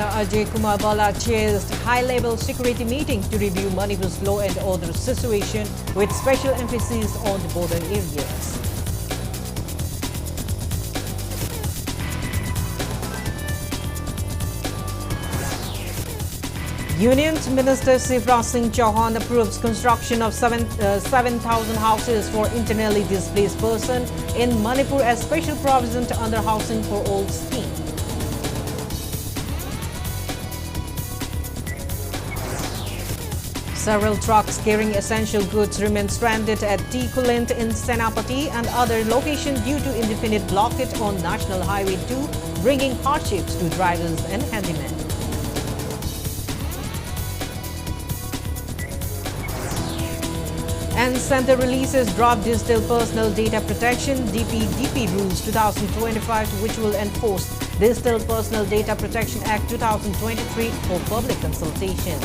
Governor Ajay Kumar Bala chairs high-level security meeting to review Manipur's law and order situation with special emphasis on the border areas. Union Minister Shivraj Singh Chauhan approves construction of 7,000 houses for internally displaced persons in Manipur as special provision under Housing for All scheme. Several trucks carrying essential goods remain stranded at T-Kulent in Senapati and other locations due to indefinite blockade on National Highway 2, bringing hardships to drivers and handymen. And Center releases Draft Digital Personal Data Protection (DPDP) Rules 2025, which will enforce Digital Personal Data Protection Act 2023 for public consultation.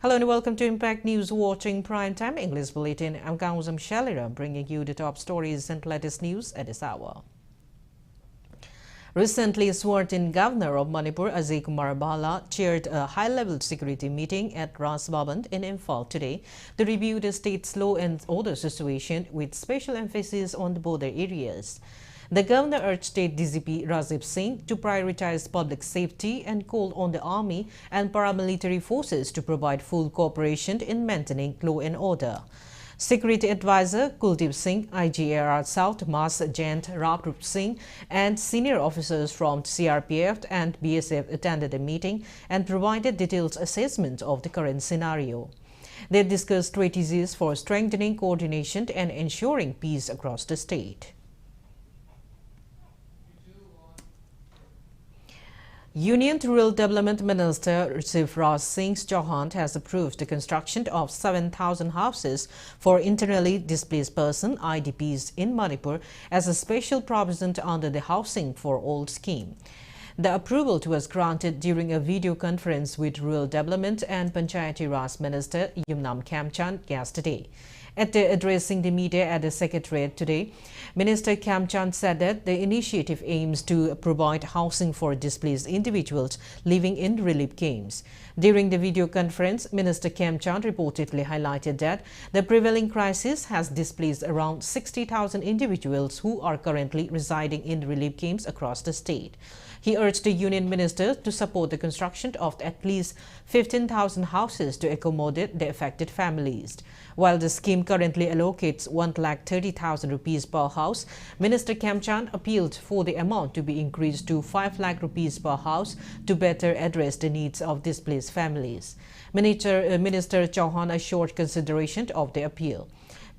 Hello and welcome to Impact News watching Primetime English Bulletin. I'm KANGUJAM SHELLYRA, bringing you the top stories and latest news at this hour. Recently sworn-in Governor of Manipur, Ajay Kumar Bala, chaired a high-level security meeting at Ras Bhavan in Imphal today to review the state's law and order situation with special emphasis on the border areas. The governor urged State DGP Rajiv Singh to prioritize public safety and called on the army and paramilitary forces to provide full cooperation in maintaining law and order. Security Advisor Kuldeep Singh, IGAR South Mas Jayant Rakrup Singh, and senior officers from CRPF and BSF attended the meeting and provided detailed assessment of the current scenario. They discussed strategies for strengthening coordination and ensuring peace across the state. Union Rural Development Minister Shivraj Singh Chauhan has approved the construction of 7,000 houses for internally displaced persons (IDPs) in Manipur as a special provision under the Housing for All scheme. The approval was granted during a video conference with Rural Development and Panchayati Raj Minister Yumnam Khamchand yesterday. After addressing the media at the Secretariat today, Minister Khamchand said that the initiative aims to provide housing for displaced individuals living in relief camps. During the video conference, Minister Khamchand reportedly highlighted that the prevailing crisis has displaced around 60,000 individuals who are currently residing in relief camps across the state. He urged the Union Minister to support the construction of at least 15,000 houses to accommodate the affected families. While the scheme currently allocates 1,30,000 rupees per house, Minister Khamchand appealed for the amount to be increased to 5 lakh rupees per house to better address the needs of displaced families. Minister Chauhan assured consideration of the appeal.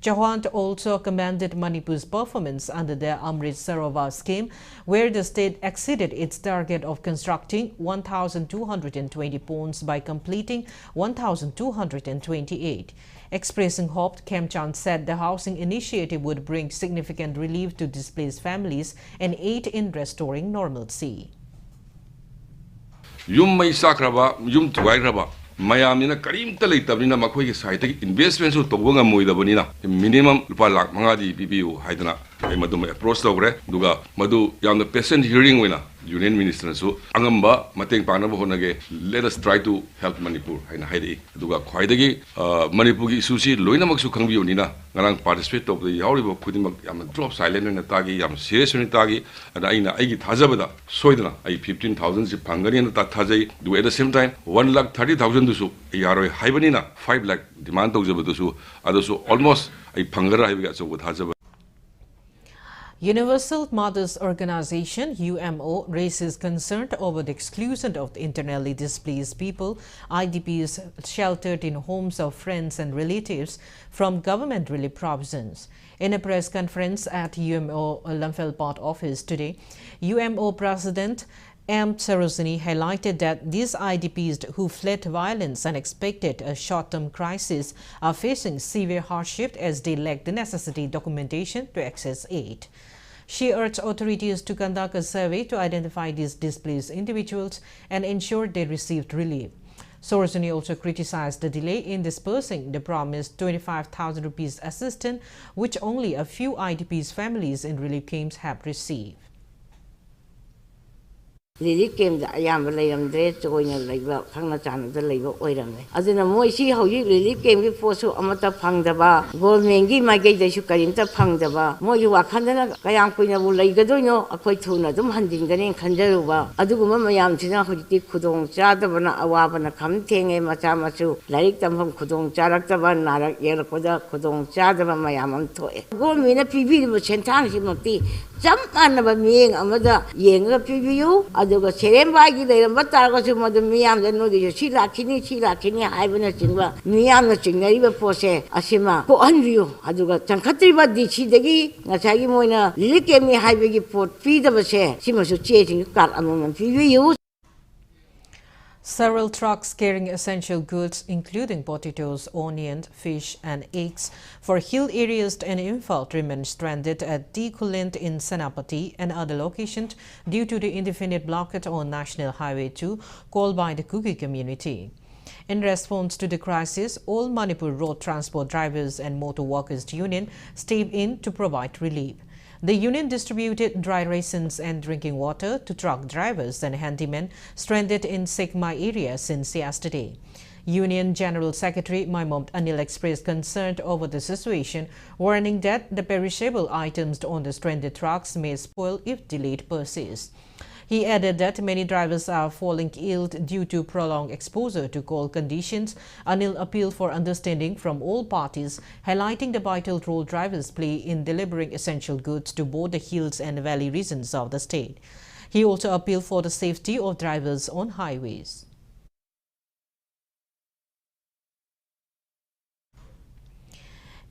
Chauhan also commended Manipur's performance under the Amrit Sarovar scheme, where the state exceeded its target of constructing 1,220 ponds by completing 1,228. Expressing hope, Khamchand said the housing initiative would bring significant relief to displaced families and aid in restoring normalcy. Mayamina Karim Talitabina Makoi site investments to Togonga Moidabonina, minimum Lupalak Mangadi BBU, Haidana, Madum approach over Duga, Madu, Yam the peasant hearing winner, Union Minister, so Angamba, Mateng Panabonage, let us try to help Manipur and Haidi, Duga Kwaidagi, Manipugi Sushi, Luina Maxu Kangionina, Narang participate of the Yauribo Kudim Yam drop silent in the Tagi, Yam serious in the Tagi, and Aina Agi Tazabada, Soidana, I 15,000 Pangarian Tatai, do at the same time 1,30,000 to Yaro Hibanina, 5 lakh demand to Zabutu, others almost a Pangara Higas with Hazab. Universal Mothers Organization UMO raises concern over the exclusion of the internally displaced people, IDPs sheltered in homes of friends and relatives, from government relief provisions. In a press conference at UMO Lamphel office today, UMO President M. Sarojini highlighted that these IDPs who fled violence and expected a short-term crisis are facing severe hardship as they lack the necessary documentation to access aid. She urged authorities to conduct a survey to identify these displaced individuals and ensure they received relief. Sorosuni also criticized the delay in dispersing the promised 25,000 rupees assistance, which only a few IDPs families in relief camps have received. Relief camp da ayam layamdre joina layba khangna chana da layba oiramne aduna moi si hauji relief camp gi posu amata phangdaba government gi magai da su karimta phangdaba moi yu wakhandana kayam kuina bu laygadoino akoi thuna dum handingani khanjaruba aduguma mayam sina hojiti khudong chadabana awabana khamthenge macha machu larik tamham khudong charakdaba narak yelkoda khudong chadaba mayam am thoe government na pibi bu chentang simati jam manaba mieng amada yenga pibiyu aduga serembai gi leiramba taragasu madu miyam da nogi si lakhini haibana chingba miyam na chingnariba pose asima ko anriyo aduga changkhatriba dichi dagi ngasagi moina lilikemi haibagi pot pidabase simasu chejing kar amon pibiyu. Several trucks carrying essential goods, including potatoes, onions, fish, and eggs, for hill areas and Imphal remain stranded at Kulint in Senapati and other locations due to the indefinite blockade on National Highway 2 called by the Kuki community. In response to the crisis, all Manipur road transport drivers and motor workers union stepped in to provide relief. The union distributed dry rations and drinking water to truck drivers and handymen stranded in Sekma area since yesterday. Union General Secretary Maimont Anil expressed concern over the situation, warning that the perishable items on the stranded trucks may spoil if delayed persists. He added that many drivers are falling ill due to prolonged exposure to cold conditions. Anil appealed for understanding from all parties, highlighting the vital role drivers play in delivering essential goods to both the hills and valley regions of the state. He also appealed for the safety of drivers on highways.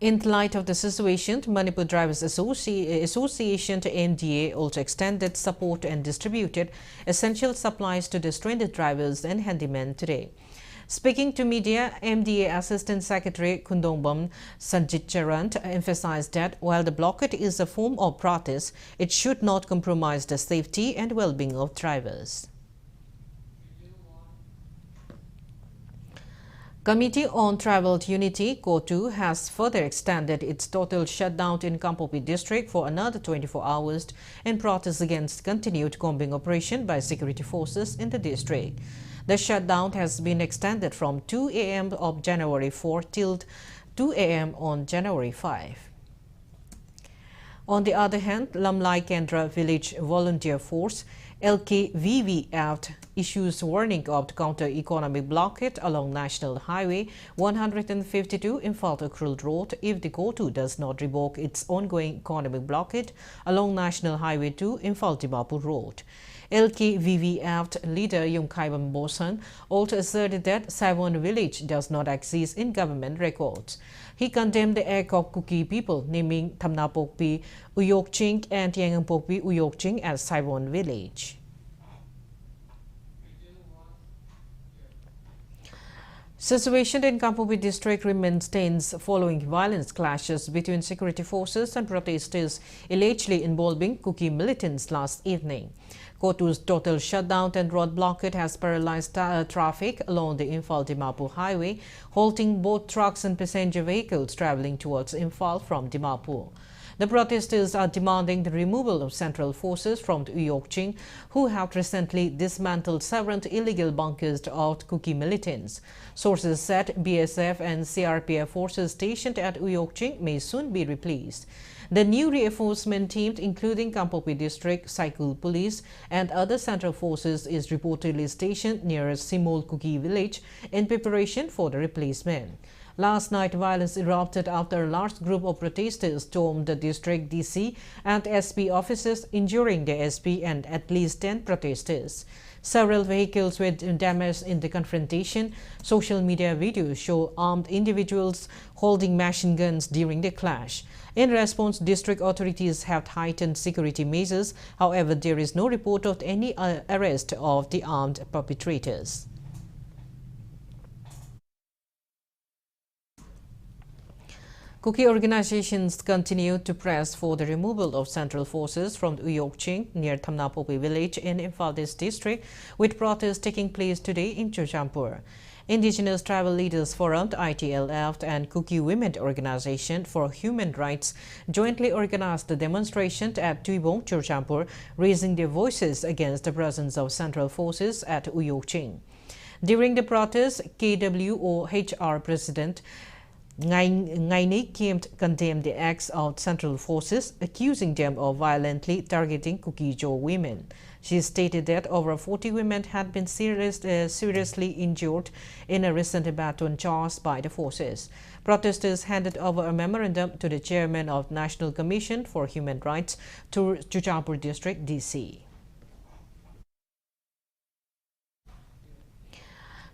In light of the situation, Manipur Drivers Association to MDA also extended support and distributed essential supplies to the stranded drivers and handymen today. Speaking to media, MDA Assistant Secretary Kundongbam Sanjitcharant emphasized that while the blockade is a form of protest, it should not compromise the safety and well-being of drivers. Committee on Tribal Unity, KOTU, has further extended its total shutdown in Kampopi district for another 24 hours in protest against continued combing operation by security forces in the district. The shutdown has been extended from 2 a.m. of January 4 till 2 a.m. on January 5. On the other hand, Lamlai Kendra Village Volunteer Force LKVVF issues warning of counter-economic blockade along National Highway 152 Imphal to Krul Road if the KOTU does not revoke its ongoing economic blockade along National Highway 2 Imphal Dimapur Road. LKVVF leader Yungkaibam Bosan also asserted that Saivon village does not exist in government records. He condemned the act of Kuki people naming Thamnapokpi Uyokching and Yangampokpi Uyokching as Saivon village. Situation in Kampopi district remains tense following violent clashes between security forces and protesters allegedly involving Kuki militants last evening. KOTU's total shutdown and road blockade has paralyzed traffic along the Imphal-Dimapur highway, halting both trucks and passenger vehicles traveling towards Imphal from Dimapur. The protesters are demanding the removal of central forces from Uyokching, who have recently dismantled several illegal bunkers of Kuki militants. Sources said BSF and CRPF forces stationed at Uyokching may soon be replaced. The new reinforcement team, including Kampopi District, Cycle Police and other central forces, is reportedly stationed near Simol Kuki village in preparation for the replacement. Last night, violence erupted after a large group of protesters stormed the district DC and SP offices, injuring the SP and at least 10 protesters. Several vehicles were damaged in the confrontation. Social media videos show armed individuals holding machine guns during the clash. In response, district authorities have heightened security measures. However, there is no report of any arrest of the armed perpetrators. Kuki organizations continue to press for the removal of central forces from Uyokching near Thamnapopi village in Imphal district, with protests taking place today in Chuchampur. Indigenous Tribal Leaders Forum, ITLF, and Kuki Women Organization for Human Rights jointly organized the demonstration at Tuibong, Churchampur, raising their voices against the presence of central forces at Uyokching. During the protest, KWOHR President Ngaini Kim condemned the acts of central forces, accusing them of violently targeting Kuki-Jo women. She stated that over 40 women had been seriously injured in a recent battle charged by the forces. Protesters handed over a memorandum to the chairman of National Commission for Human Rights to Churchampur District, DC.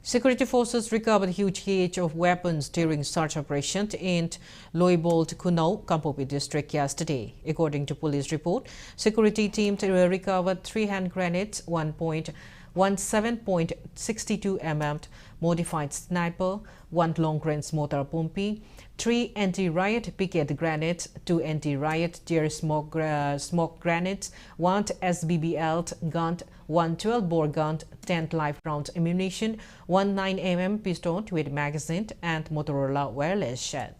Security forces recovered a huge cache of weapons during search operation in Loibold, Kunau, Kampopi district yesterday. According to police report, security team recovered 3 hand grenades, 17.62 mm modified sniper, 1 long-range mortar pompi, 3 anti-riot picket grenades, 2 anti-riot tear smoke grenades, 1 SBBL gun, 1 12-bore gun, 10 live round ammunition, 1 9mm pistol with magazine, and Motorola wireless set.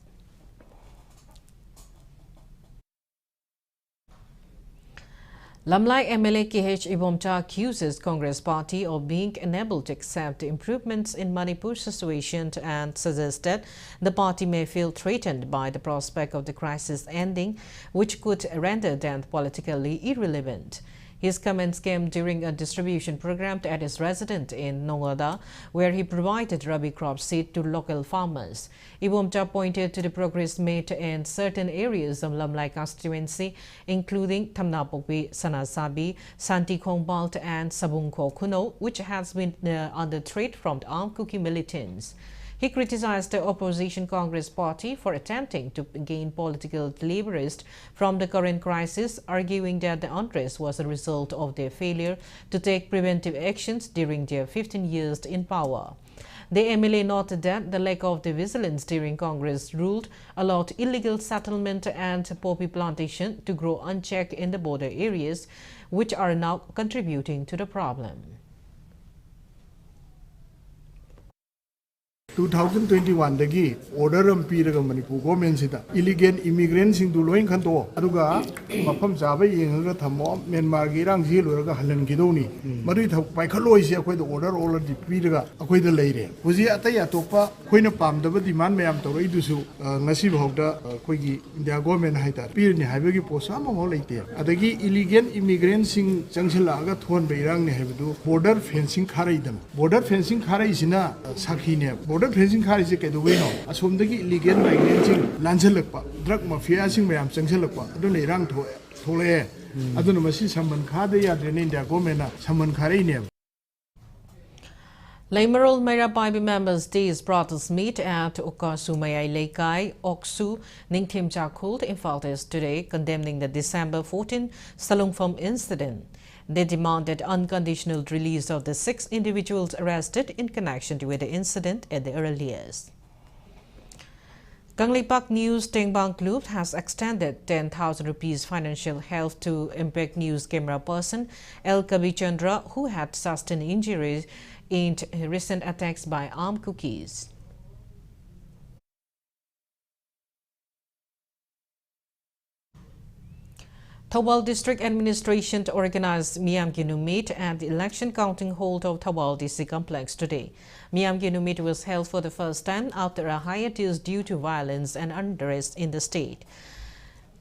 Lamlai MLA KH Ibomcha accuses Congress Party of being unable to accept the improvements in Manipur situation and suggested the party may feel threatened by the prospect of the crisis ending, which could render them politically irrelevant. His comments came during a distribution program at his residence in Nongada, where he provided rabi crop seed to local farmers. Ibomcha pointed to the progress made in certain areas of Lamlai constituency, including Thamnapopi, Sanasabi, Santi Khongbalt, and Sabungko Kuno, which has been under threat from the armed Kuki militants. He criticized the opposition Congress Party for attempting to gain political leverage from the current crisis, arguing that the unrest was a result of their failure to take preventive actions during their 15 years in power. The MLA noted that the lack of the vigilance during Congress rule allowed illegal settlement and poppy plantation to grow unchecked in the border areas, which are now contributing to the problem. 2021 dagi order am piraga Manipur government sida illegal immigrants sing du loin khanto aduga mafam jaba yengaga thamo Myanmar gi rang ji loraga halan gidoni mari thak pai khaloi se akoi order already piraga akoi da leire huji atai atopa khoina pamdaba demand mayam toroi dusu ngasi bhawda khoi gi India government haita pirni haibagi posa ma ho leite adagi illegal immigrants sing changchila ga thon beirang ne haibdu border fencing kharaidam border fencing kharai sina sakhi ne border fencing khari se kai do we no asomdagi illegal migrants lanjalakpa drug mafia sing mayam changchalakpa adu nei rang thole adu masi samban khade ya de India government na samban kharai ne. Laimarol Mayrapai members' days protest meet at Okasumayai Leikai, Oksu, Ningthim Chakult in Faltes today, condemning the December 14 Salungpham incident. They demanded unconditional release of the 6 individuals arrested in connection with the incident at the earliest. Ganglipak News Tengbang Club has extended 10,000 rupees financial help to Impact News camera person El Kabichandra, who had sustained injuries in recent attacks by armed Kukis. Thawal District Administration organized Miyamginu meet at the election counting hall of Thawal DC complex today. Miyamginu meet was held for the first time after a hiatus due to violence and unrest in the state.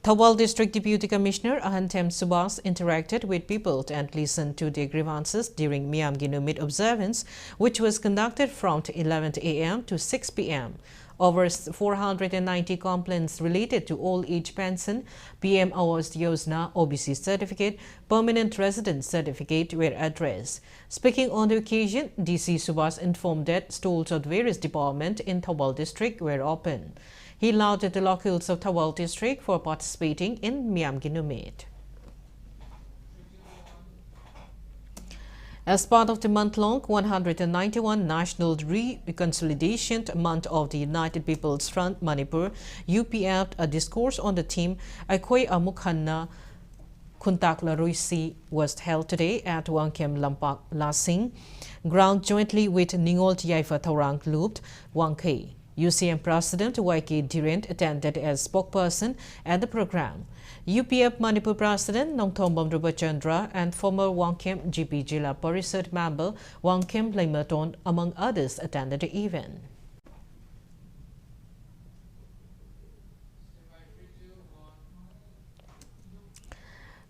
Thawal District Deputy Commissioner Ahantem Subas interacted with people and listened to their grievances during Miyamginu meet observance, which was conducted from 11 a.m. to 6 p.m. Over 490 complaints related to old age pension, PM Awas Yojana, OBC certificate, permanent residence certificate were addressed. Speaking on the occasion, DC Subas informed that stalls of various departments in Thawal district were open. He lauded the locals of Thawal district for participating in Miyamginu meet. As part of the month-long 191 National Reconciliation Month of the United People's Front Manipur, UPF a discourse on the theme Aikoi Amukhanna Khuntak Laruisi was held today at Wangkem Lampak Lasing, ground jointly with Ningol Tiaifa Thorang Lupt, Wangkei. UCM President YK Durant attended as spokesperson at the program. UPF Manipur President Nongthombam Rupachandra and former Wangkem GP Jila Parisad member Wangkem Laimaton, among others, attended the event.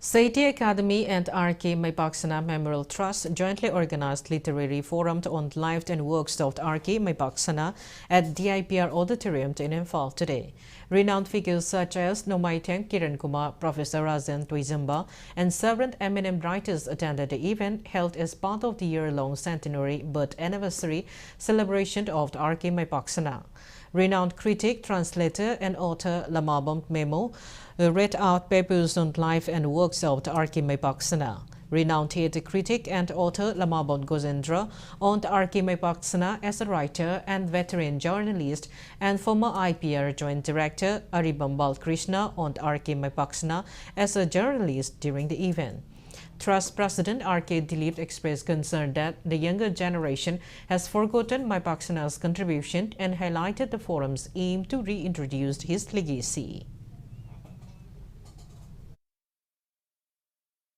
Saiti Academy and RK Maipaksana Memorial Trust jointly organized literary forum on life and works of RK Maipaksana at DIPR Auditorium in Imphal today. Renowned figures such as Nomaiteng Kiran Kumar, Professor Rajan Tuizamba, and several eminent writers attended the event held as part of the year-long centenary birth anniversary celebration of the RK Maipaksana. Renowned critic, translator, and author Lamabam Memo read out papers on life and works of the RK Maipaksana. Renowned theatre critic and author Lamabam Gozendra on the RK Maipaksana as a writer and veteran journalist, and former IPR Joint Director Aribam Balkrishna on the RK Maipaksana as a journalist during the event. Trust President R.K. Dilip expressed concern that the younger generation has forgotten Maipaksana's contribution and highlighted the forum's aim to reintroduce his legacy.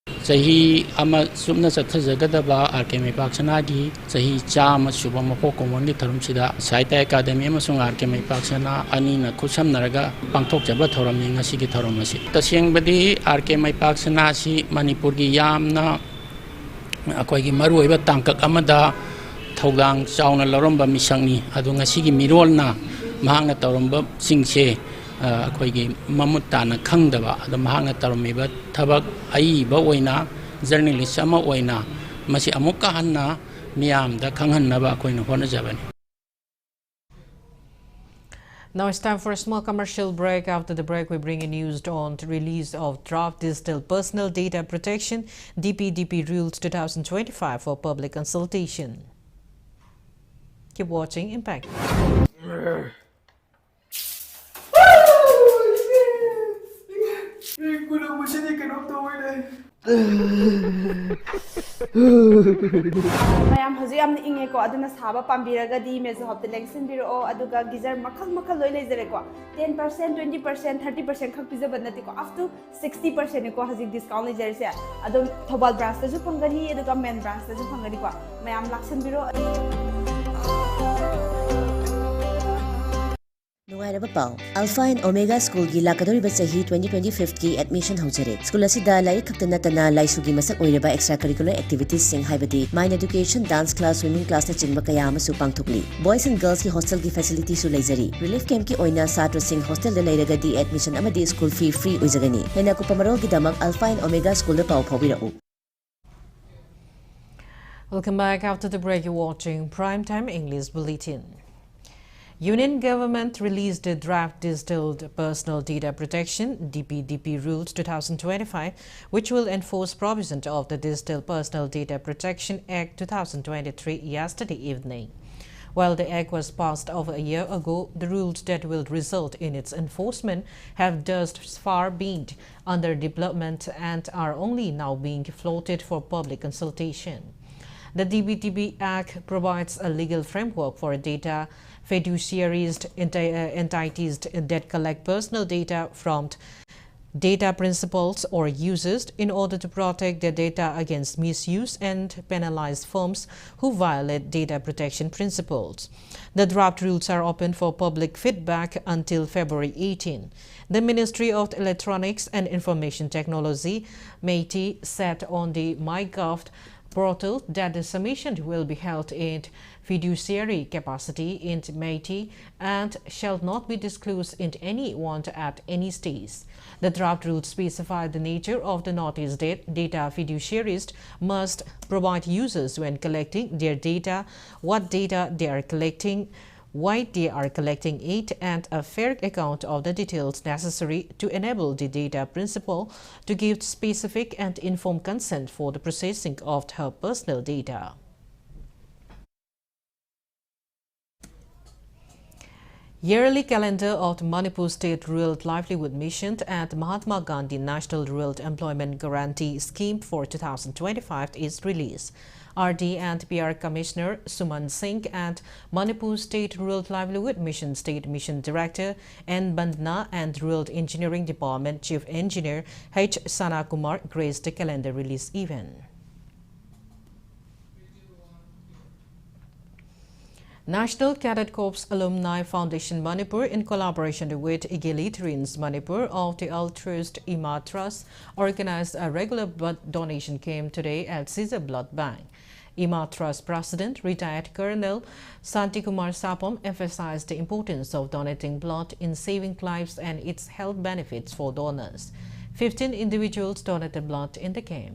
Sahi ama sumna sathajagadaba RK Maipaksana gi sahi chama subama hokomon li tharum sida Saita Academy amasung RK Maipaksana ani na khusam naraga pangthok jaba thoram ni ngasi gi thoram asi taseng badi RK Maipaksana si Manipur gi yamna akoi gi maru oiba tangkak amada thogdang chauna loromba misangni adu ngasi gi mirol na mahangna toromba singse अखोई ममुताना खंगदबा अद महांगना तरमिबा थबक आईबा ओइना journalist अमा ओइना मसी अमुक्का हन्ना मियामदा खंगहन्नबा अखोइना होनजाबनी. Now it's time for a small commercial break. After the break, we bring you news on the release of Draft Digital Personal Data Protection (DPDP) Rules 2025 for public consultation. Keep watching Impact. Mayam hoji amni inge ko aduna saba pambiraga di mezo hopte lengsin biro o aduga gizar makal loi lezere ko 10% 20% 30% khak pizza banati ko up to 60% ko haji discount lezere se adum thobal branch ta ju phangani aduga main branch ta ju phangani ko mayam laksin biro Nuwairaba pau Alpha and Omega School gi lakadoriba sahi 2025 ki admission haujare. School asida larik khakta natana laisugi masak oiraba extracurricular activities sing haibadi mind education, dance class, swimming class na chingba kaya amasu pangthokli. Boys and girls ki hostel ki facility su leizari. Relief camp ki oina satra sing hostel da leiraga di admission amadi school fee free oizagani. Hena ko pamarol gi damak Alpha and Omega School da pau phawirau. Welcome back. After the break, you're watching Primetime English Bulletin. Union government released the Draft Digital Personal Data Protection (DPDP) Rules 2025, which will enforce provisions of the Digital Personal Data Protection Act 2023 yesterday evening. While the act was passed over a year ago, the rules that will result in its enforcement have thus far been under development and are only now being floated for public consultation. The DPDP Act provides a legal framework for data fiduciaries entities that collect personal data from data principals or users in order to protect their data against misuse and penalize firms who violate data protection principles. The draft rules are open for public feedback until February 18. The Ministry of Electronics and Information Technology, MeitY, said on the MyGov portal that the submission will be held in fiduciary capacity in MeitY and shall not be disclosed in any one at any stage. The draft rules specify the nature of the notice that data fiduciaries must provide users when collecting their data, what data they are collecting, why they are collecting it, and a fair account of the details necessary to enable the data principal to give specific and informed consent for the processing of her personal data. Yearly calendar of the Manipur State Rural Livelihood Mission at Mahatma Gandhi National Rural Employment Guarantee Scheme for 2025 is released. RD and PR Commissioner Suman Singh and Manipur State Rural Livelihood Mission State Mission Director N. Bandna and Rural Engineering Department Chief Engineer H. Sana Kumar graced the calendar release event. National Cadet Corps Alumni Foundation Manipur, in collaboration with Egalitarians Manipur of the altruist IMA Trust, organized a regular blood donation camp today at Caesar Blood Bank. IMA Trust President, retired Colonel Santikumar Sapam, emphasized the importance of donating blood in saving lives and its health benefits for donors. 15 individuals donated blood in the camp.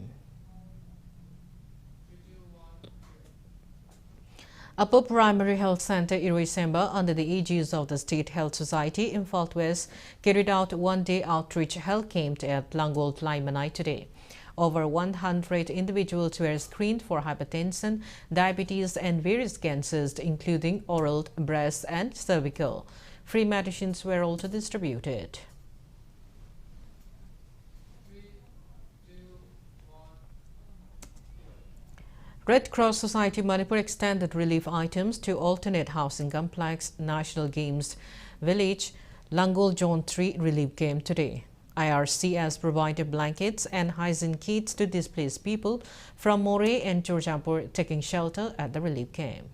Upper Primary Health Center Irisemba, under the aegis of the State Health Society in Imphal West, carried out one-day outreach health camp at Langol Laimanai today. Over 100 individuals were screened for hypertension, diabetes and various cancers, including oral, breast and cervical. Free medicines were also distributed. Red Cross Society Manipur extended relief items to alternate housing complex National Games Village Langol Zone 3 relief camp today. IRC has provided blankets and hygiene kits to displaced people from More and Churchampur taking shelter at the relief camp.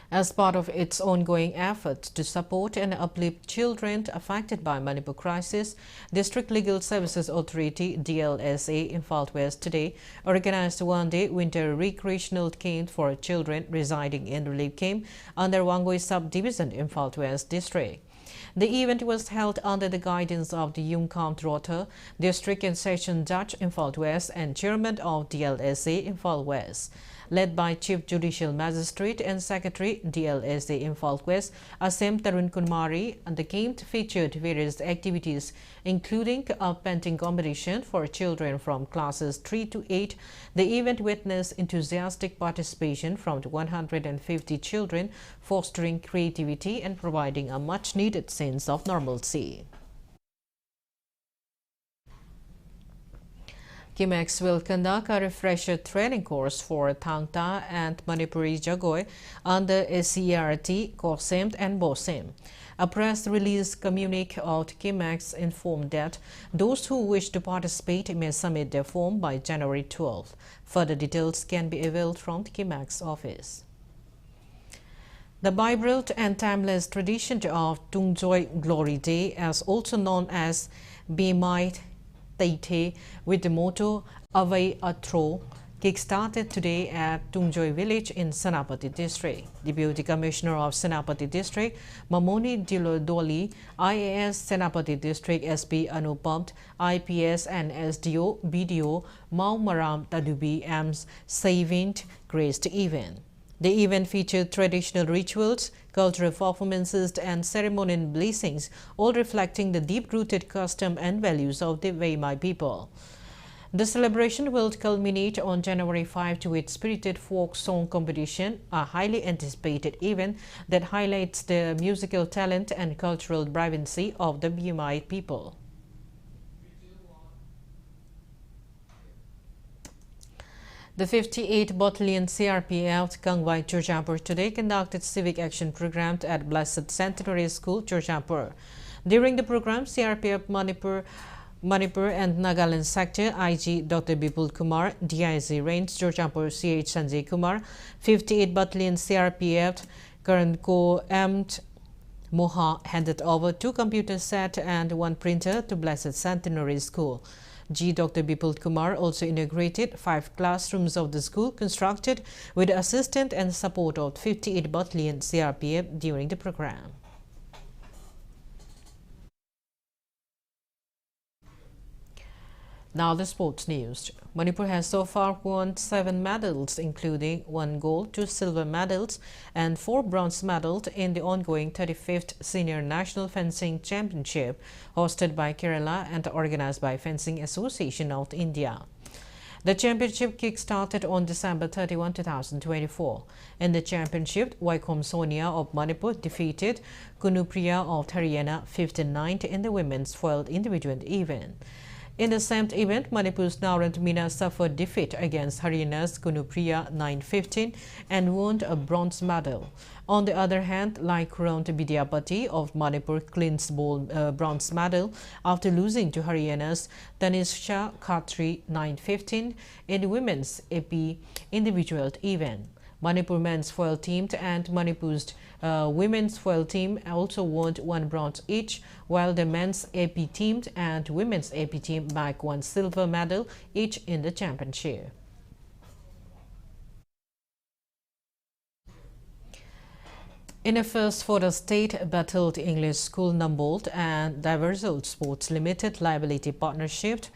As part of its ongoing efforts to support and uplift children affected by Manipur crisis, District Legal Services Authority DLSA in Imphal West today organized one-day winter recreational camp for children residing in relief camp under Wangoi Subdivision in Imphal West District. The event was held under the guidance of the Yumkam Trotha, District and Session Judge in Imphal West and Chairman of DLSA in Imphal West. Led by Chief Judicial Magistrate and Secretary DLSA in Imphal West, Asem Tarun Kumari, and the camp featured various activities, including a painting competition for children from classes 3 to 8. The event witnessed enthusiastic participation from 150 children, fostering creativity and providing a much-needed sense of normalcy. KIMEX will conduct a refresher training course for Thangta and Manipuri Jagoi under SCERT, COSEM and BOSEM. A press release communique of KIMEX informed that those who wish to participate may submit their form by January 12th. Further details can be availed from the KIMEX office. The vibrant and timeless tradition of Tungjoy Glory Day, as also known as Bemai Taite, with the motto Avai Atro, kick-started today at Tungjoy village in Senapati district. Deputy Commissioner of Senapati district, Mamoni Dilodoli, IAS Senapati district SP Anupam, IPS and SDO BDO Mau Maram Tadubi Ams Savint graced the event. The event featured traditional rituals, cultural performances and ceremonial blessings, all reflecting the deep-rooted custom and values of the Veimai people. The celebration will culminate on January 5 to its spirited folk song competition, a highly anticipated event that highlights the musical talent and cultural vibrancy of the Veimai people. The 58th Battalion CRPF Kangwai Churchampur today conducted civic action program at Blessed Centenary School, Churchampur. During the program, CRPF Manipur and Nagaland Sector IG Dr. Bipul Kumar, DIG Range Churchampur CH Sanjay Kumar, 58th Battalion CRPF Karanko M. Moha handed over 2 computer sets and 1 printer to Blessed Centenary School. Dr. Bipul Kumar also inaugurated 5 classrooms of the school constructed with the assistance and support of 58 Battalion CRPF during the program. Now the sports news. Manipur has so far won 7 medals, including 1 gold, 2 silver medals and 4 bronze medals in the ongoing 35th Senior National Fencing Championship hosted by Kerala and organized by Fencing Association of India. The championship kick-started on December 31, 2024. In the championship, Waikom Sonia of Manipur defeated Kunupriya of Haryana 15-9 in the women's foiled individual event. In the same event, Manipur's Naurant Meena suffered defeat against Haryana's Kunupriya 9-15 and won a bronze medal. On the other hand, Laikurant Bidyapati of Manipur clinched bronze medal after losing to Haryana's Tanisha Khatri 9-15 in the women's AP individual event. Manipur men's foil team and Manipur's women's foil team also won 1 bronze each, while the men's AP team and women's AP team bagged 1 silver medal each in the championship. In a first for the state-battled English School Numbold and Diversal Sports Limited Liability Partnership,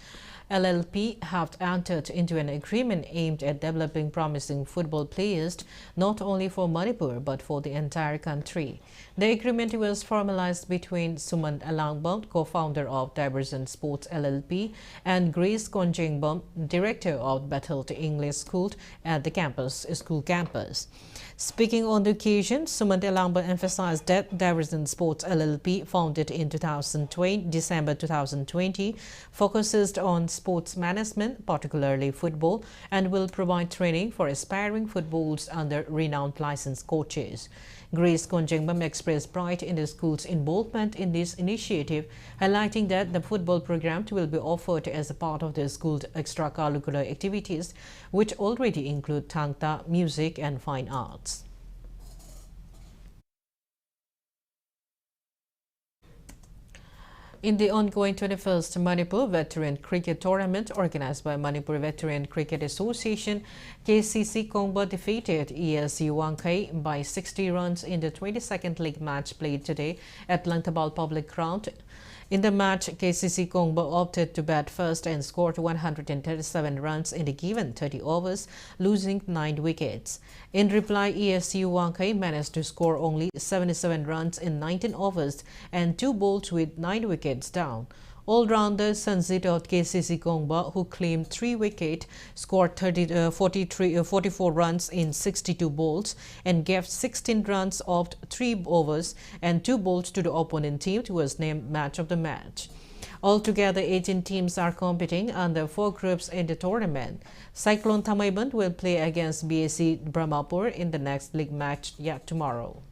LLP have entered into an agreement aimed at developing promising football players not only for Manipur but for the entire country. The agreement was formalized between Sumant Alangbam, co-founder of Diversion Sports LLP, and Grace Konjengbam, director of Battled English School at the school campus. Speaking on the occasion, Sumant Alangbam emphasized that Diversion Sports LLP, founded in December 2020, focuses on sports management, particularly football, and will provide training for aspiring footballers under renowned licensed coaches. Grace Konjengbam expressed pride in the school's involvement in this initiative, highlighting that the football program will be offered as a part of the school's extracurricular activities, which already include tangta, music, and fine arts. In the ongoing 21st Manipur Veteran Cricket Tournament organized by Manipur Veteran Cricket Association, KCC Kongba defeated ESU Wangkai by 60 runs in the 22nd league match played today at Langtabal Public Ground. In the match, KCC Kongba opted to bat first and scored 137 runs in the given 30 overs, losing 9 wickets. In reply, ESU Wangkai managed to score only 77 runs in 19 overs and 2 bowls with 9 wickets down. All-rounder Sanjit of KCC Kongba, who claimed 3 wickets, scored 44 runs in 62 balls and gave 16 runs off 3 overs and 2 balls to the opponent team, who was named match of the match. Altogether, 18 teams are competing under 4 groups in the tournament. Cyclone Thammaiband will play against BSC Brahmapur in the next league match tomorrow.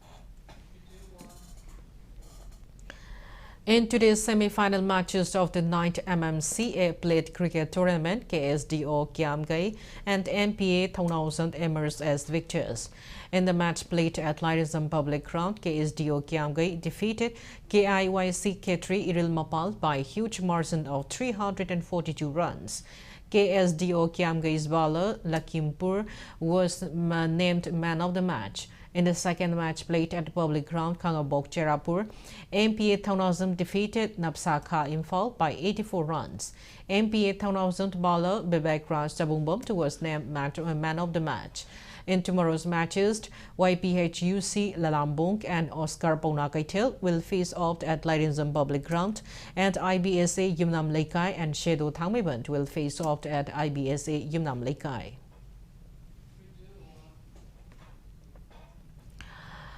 In today's semi-final matches of the 9th MMCA Plate Cricket Tournament, KSDO Kiamgai and MPA 1000 emerged as victors. In the match played at Lyrism Public Ground, KSDO Kiamgai defeated KIYC Ketri Iril Mapal by a huge margin of 342 runs. KSDO Kiamgai's bowler Lakhimpur was named man of the match. In the second match played at the public ground, Kangabok Cherapur, MPA 1000 defeated Napsakha Imphal by 84 runs. MPA 1000 bowler Bibek Raj Tabungbom was named man of the match. In tomorrow's matches, YPHUC Lalambung and Oscar Paunakaitel will face off at Lyrinzam Public Ground, and IBSA Yumnam Laikai and Shedo Thammaiband will face off at IBSA Yumnam Laikai.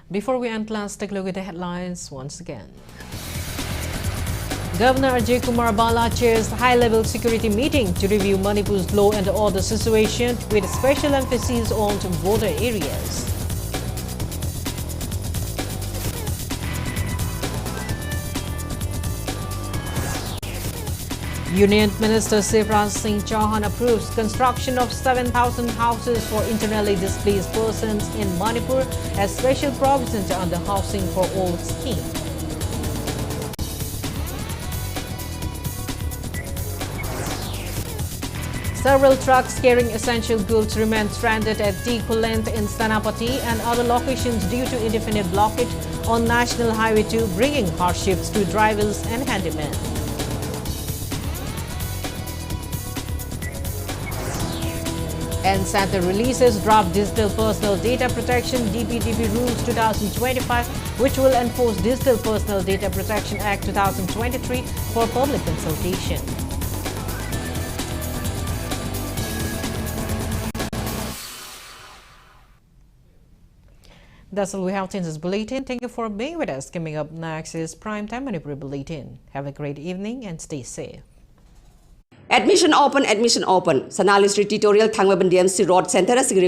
Before we end, let's take a look at the headlines once again. Governor Ajay Kumar Bala chairs high-level security meeting to review Manipur's law and order situation with special emphasis on border areas. Union Minister Shivraj Singh Chauhan approves construction of 7,000 houses for internally displaced persons in Manipur as special provisions under Housing for All scheme. Several trucks carrying essential goods remain stranded at T-Kulent in Stanapati and other locations due to indefinite blockade on National Highway 2, bringing hardships to drivers and handymen. And Center releases draft Digital Personal Data Protection DPDP Rules 2025, which will enforce Digital Personal Data Protection Act 2023 for public consultation. That's all we have in this bulletin. Thank you for being with us. Coming up next is Primetime Manipur Bulletin. Have a great evening and stay safe. Admission open. Sanalis tutorial thangwaban DMC Road Center